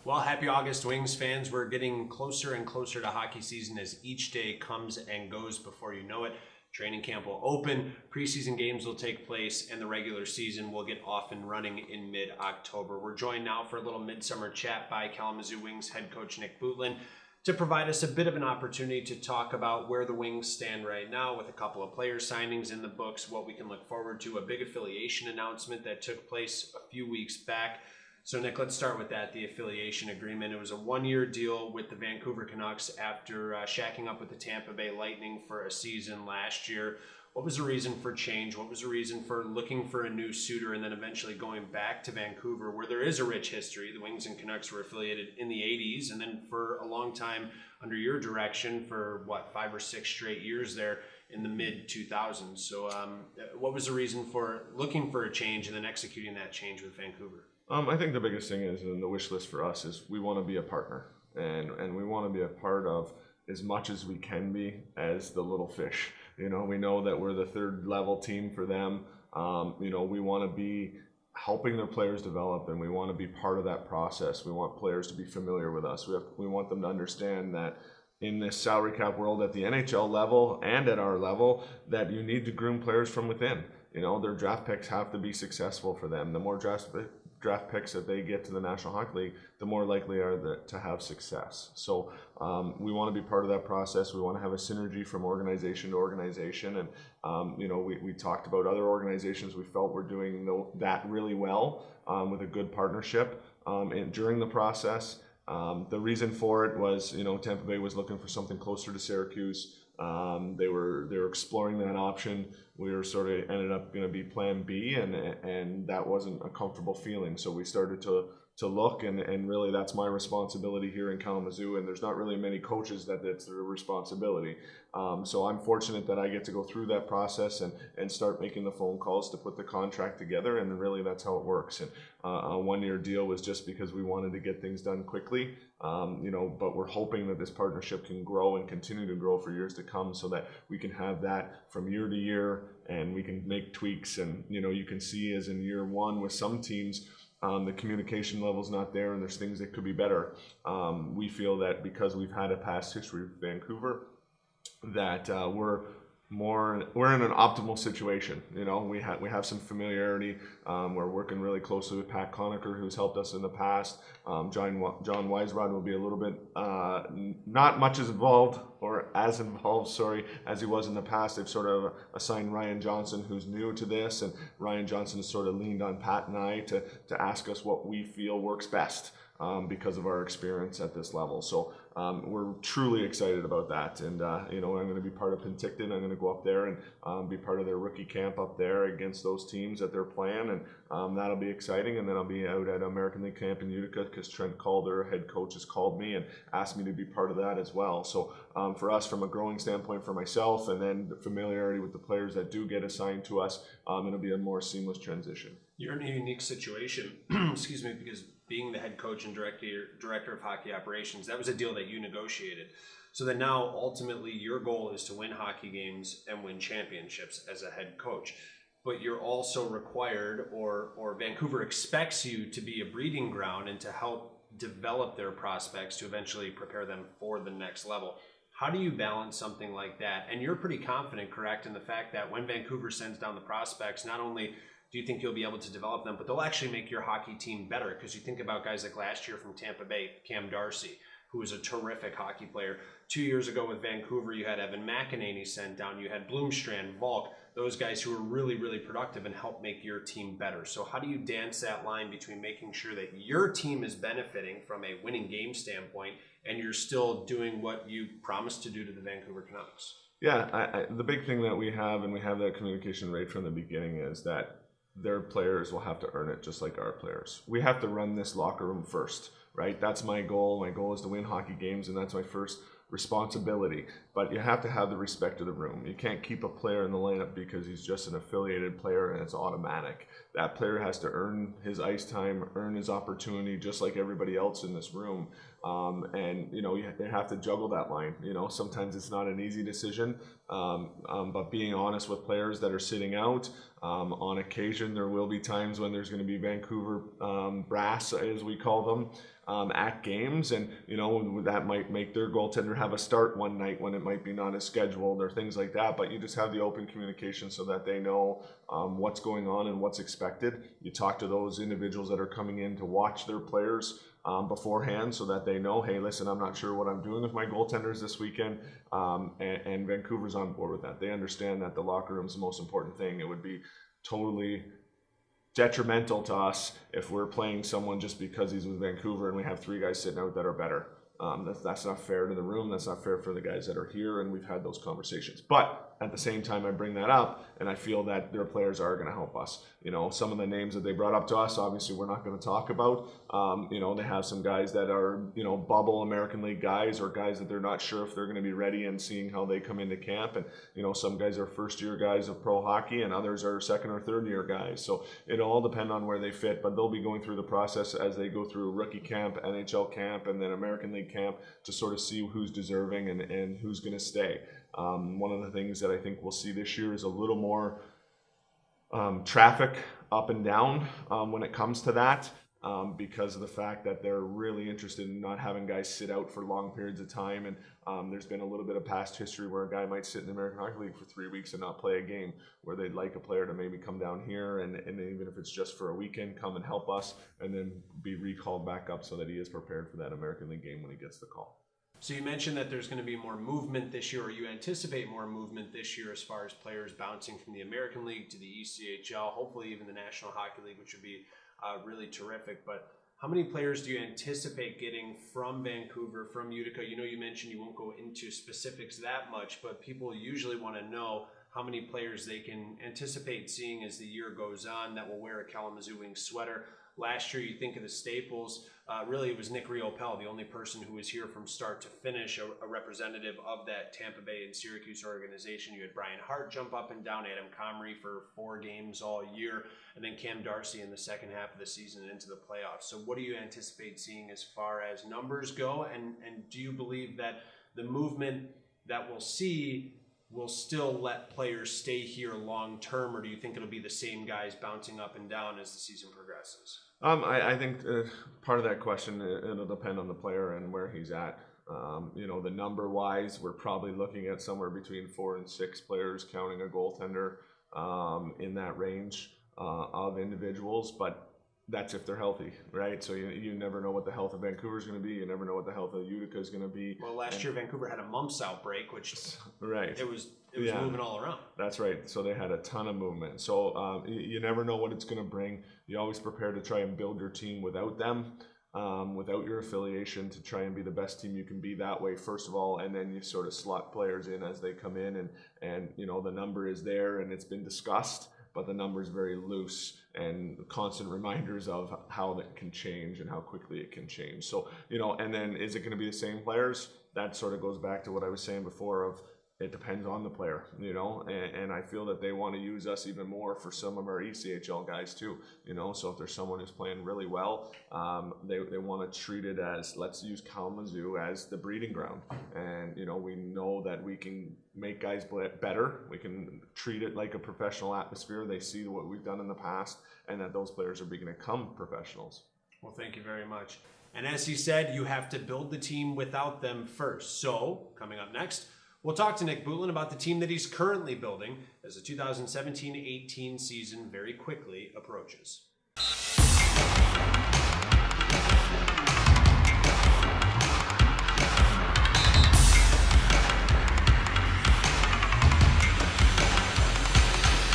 Well, happy August, Wings fans. We're getting closer and closer to hockey season as each day comes and goes before you know it. Training camp will open, preseason games will take place, and the regular season will get off and running in mid-October. We're joined now for a little midsummer chat by Kalamazoo Wings head coach Nick Bootland to provide us a bit of an opportunity to talk about where the Wings stand right now with a couple of player signings in the books, what we can look forward to, a big affiliation announcement that took place a few weeks back. So, Nick, let's start with that, the affiliation agreement. It was a one-year deal with the Vancouver Canucks after shacking up with the Tampa Bay Lightning for a season last year. What was the reason for change? What was the reason for looking for a new suitor and then eventually going back to Vancouver, where there is a rich history? The Wings and Canucks were affiliated in the 80s, and then for a long time under your direction for, 5 or 6 straight years there in the mid-2000s. So what was the reason for looking for a change and then executing that change with Vancouver? I think the biggest thing is, in the wish list for us, is we want to be a partner, and we want to be a part of as much as we can be as the little fish. You know, we know that we're the third level team for them. We want to be helping their players develop, and we want to be part of that process. We want players to be familiar with us. We want them to understand that in this salary cap world at the NHL level and at our level, that you need to groom players from within. You know, their draft picks have to be successful for them. The more draft picks that they get to the National Hockey League, the more likely are they to have success. So we want to be part of that process. We want to have a synergy from organization to organization. And, we talked about other organizations we felt were doing that really well with a good partnership during the process. The reason for it was, Tampa Bay was looking for something closer to Syracuse. They were exploring that option. We were sort of ended up going to be plan B, and that wasn't a comfortable feeling. So we started to look, and really that's my responsibility here in Kalamazoo, and there's not really many coaches that's their responsibility. So I'm fortunate that I get to go through that process and start making the phone calls to put the contract together, and really that's how it works. And a one-year deal was just because we wanted to get things done quickly, but we're hoping that this partnership can grow and continue to grow for years to come, so that we can have that from year to year, and we can make tweaks. And you can see, as in year one with some teams, the communication level's not there, and there's things that could be better. We feel that because we've had a past history with Vancouver, that we're in an optimal situation. We have some familiarity. We're working really closely with Pat Conacher, who's helped us in the past. John Weisrod will be a little bit not much as involved as he was in the past. They've sort of assigned Ryan Johnson, who's new to this, and Ryan Johnson has sort of leaned on Pat and I to ask us what we feel works best because of our experience at this level. So we're truly excited about that. And, I'm going to be part of Penticton. I'm going to go up there and be part of their rookie camp up there against those teams that they're playing. And that'll be exciting. And then I'll be out at American League camp in Utica because Trent Calder, head coach, has called me and asked me to be part of that as well. So for us, from a growing standpoint for myself, and then the familiarity with the players that do get assigned to us, it'll be a more seamless transition. You're in a unique situation, excuse me, because being the head coach and director of hockey operations, that was a deal that you negotiated. So that now ultimately your goal is to win hockey games and win championships as a head coach. But you're also required, or Vancouver expects you to be a breeding ground and to help develop their prospects to eventually prepare them for the next level. How do you balance something like that? And you're pretty confident, correct, in the fact that when Vancouver sends down the prospects, not only do you think you'll be able to develop them, but they'll actually make your hockey team better? Because you think about guys like last year from Tampa Bay, Cam Darcy, who was a terrific hockey player. 2 years ago with Vancouver, you had Evan McEnany sent down. You had Bloomstrand, Volk, those guys who were really, really productive and helped make your team better. So how do you dance that line between making sure that your team is benefiting from a winning game standpoint and you're still doing what you promised to do to the Vancouver Canucks? Yeah, the big thing that we have, and we have that communication right from the beginning, is that their players will have to earn it just like our players. We have to run this locker room first, right? That's my goal. My goal is to win hockey games, and that's my first responsibility. But you have to have the respect of the room. You can't keep a player in the lineup because he's just an affiliated player and it's automatic. that player has to earn his ice time, earn his opportunity, just like everybody else in this room. And you have to juggle that line. Sometimes it's not an easy decision, but being honest with players that are sitting out, on occasion there will be times when there's going to be Vancouver brass, as we call them, at games, and that might make their goaltender have a start one night when it might be not as scheduled or things like that. But you just have the open communication so that they know what's going on and what's expected. You talk to those individuals that are coming in to watch their players beforehand, so that they know, hey, listen, I'm not sure what I'm doing with my goaltenders this weekend, and Vancouver's on board with that. They understand that the locker room's the most important thing. It would be totally detrimental to us if we're playing someone just because he's with Vancouver and we have 3 guys sitting out that are better. That's not fair to the room. That's not fair for the guys that are here, and we've had those conversations. But at the same time, I bring that up, and I feel that their players are going to help us. Some of the names that they brought up to us, obviously we're not going to talk about. They have some guys that are, bubble American League guys, or guys that they're not sure if they're going to be ready, and seeing how they come into camp. And, some guys are first-year guys of pro hockey, and others are second or third-year guys. So it'll all depend on where they fit, but they'll be going through the process as they go through rookie camp, NHL camp, and then American League camp, to sort of see who's deserving and who's going to stay. One of the things that I think we'll see this year is a little more traffic up and down when it comes to that, because of the fact that they're really interested in not having guys sit out for long periods of time. And there's been a little bit of past history where a guy might sit in the American Hockey League for 3 weeks and not play a game, where they'd like a player to maybe come down here and even if it's just for a weekend, come and help us, and then be recalled back up so that he is prepared for that American League game when he gets the call. So you mentioned that there's going to be more movement this year, or you anticipate more movement this year as far as players bouncing from the American League to the ECHL, hopefully even the National Hockey League, which would be really terrific. But how many players do you anticipate getting from Vancouver, from Utica? You mentioned you won't go into specifics that much, but people usually want to know how many players they can anticipate seeing as the year goes on that will wear a Kalamazoo Wings sweater. Last year, you think of the staples, really it was Nick Riopel, the only person who was here from start to finish, a representative of that Tampa Bay and Syracuse organization. You had Brian Hart jump up and down, Adam Comrie for 4 games all year, and then Cam Darcy in the second half of the season and into the playoffs. So what do you anticipate seeing as far as numbers go? And do you believe that the movement that we'll see will still let players stay here long term, or do you think it'll be the same guys bouncing up and down as the season progresses? I think part of that question, it'll depend on the player and where he's at. The number wise, we're probably looking at somewhere between 4 and 6 players, counting a goaltender, in that range of individuals. But that's if they're healthy, right? So you never know what the health of Vancouver is going to be. You never know what the health of Utica is going to be. Well, last year Vancouver had a mumps outbreak, which right. It was moving all around. That's right. So they had a ton of movement. So you never know what it's going to bring. You always prepare to try and build your team without them, without your affiliation, to try and be the best team you can be that way, first of all, and then you sort of slot players in as they come in, and the number is there and it's been discussed, but the number is very loose, and constant reminders of how that can change and how quickly it can change. So, and then is it going to be the same players? That sort of goes back to what I was saying before of, it depends on the player, and I feel that they want to use us even more for some of our ECHL guys too, so if there's someone who's playing really well, they want to treat it as, let's use Kalamazoo as the breeding ground, and we know that we can make guys better, we can treat it like a professional atmosphere, they see what we've done in the past, and that those players are going to become professionals. Well, thank you very much. And as he said, you have to build the team without them first. So, coming up next, we'll talk to Nick Bootland about the team that he's currently building as the 2017-18 season very quickly approaches.